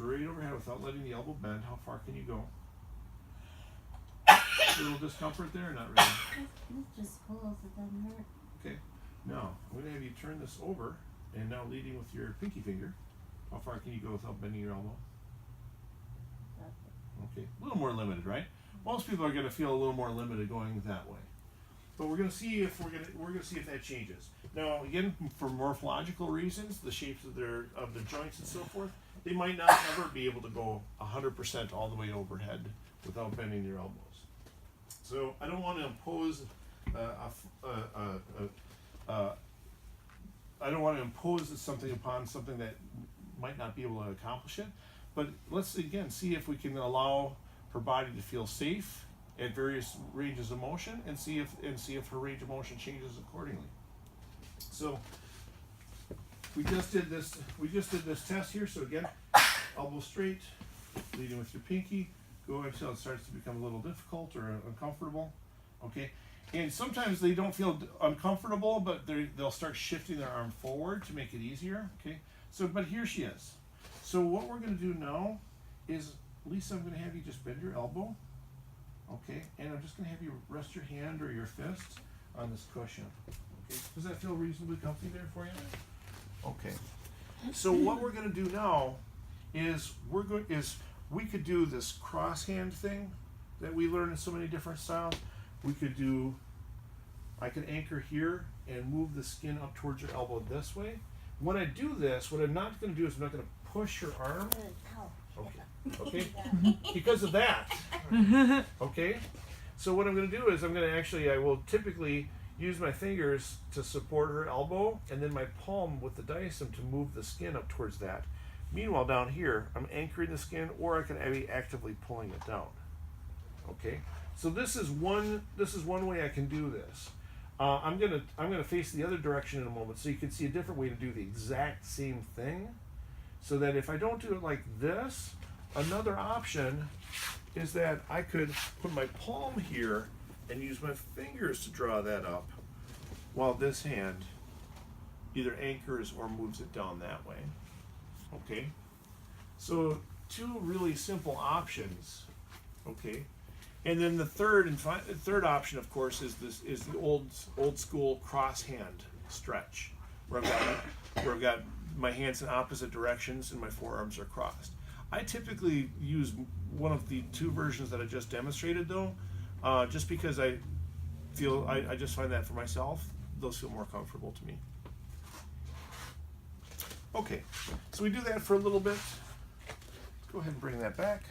straight overhead without letting the elbow bend. How far can you go? A little discomfort there, not really. It just pulls, it doesn't hurt. Okay, now I'm going to have you turn this over, and now leading with your pinky finger. How far can you go without bending your elbow? Okay, a little more limited, right? Most people are going to feel a little more limited going that way. But we're going to see if we're going to see if that changes. Now, again, for morphological reasons, the shapes of the joints and so forth, they might not ever be able to go 100% all the way overhead without bending their elbows. So I don't want to impose I don't want to impose something upon something that might not be able to accomplish it. But let's again see if we can allow her body to feel safe at various ranges of motion, and see if her range of motion changes accordingly. So we just did this test here. So again, elbow straight, leading with your pinky. Go until it starts to become a little difficult or uncomfortable. Okay, and sometimes they don't feel uncomfortable, but they'll start shifting their arm forward to make it easier. Okay, so but here she is. So what we're going to do now is, Lisa, I'm going to have you just bend your elbow. Okay, and I'm just going to have you rest your hand or your fist on this cushion. Okay, does that feel reasonably comfy there for you? Okay, so what we're going to do now is we could do this cross hand thing that we learn in so many different styles. I could anchor here and move the skin up towards your elbow this way. When I do this, what I'm not going to do is I'm not going to push your arm. Okay, because of that. Okay, so what I'm going to do is I will typically use my fingers to support her elbow, and then my palm with the diastema to move the skin up towards that. Meanwhile, down here, I'm anchoring the skin, or I can be actively pulling it down. Okay, so this is one way I can do this. I'm gonna face the other direction in a moment, so you can see a different way to do the exact same thing. So that if I don't do it like this, another option is that I could put my palm here and use my fingers to draw that up, while this hand either anchors or moves it down that way. Okay, so two really simple options. Okay, and then the third option, of course, is the old school cross hand stretch, where I've got my hands in opposite directions and my forearms are crossed. I typically use one of the two versions that I just demonstrated, though, just because I just find that for myself, those feel more comfortable to me. Okay, so we do that for a little bit. Go ahead and bring that back.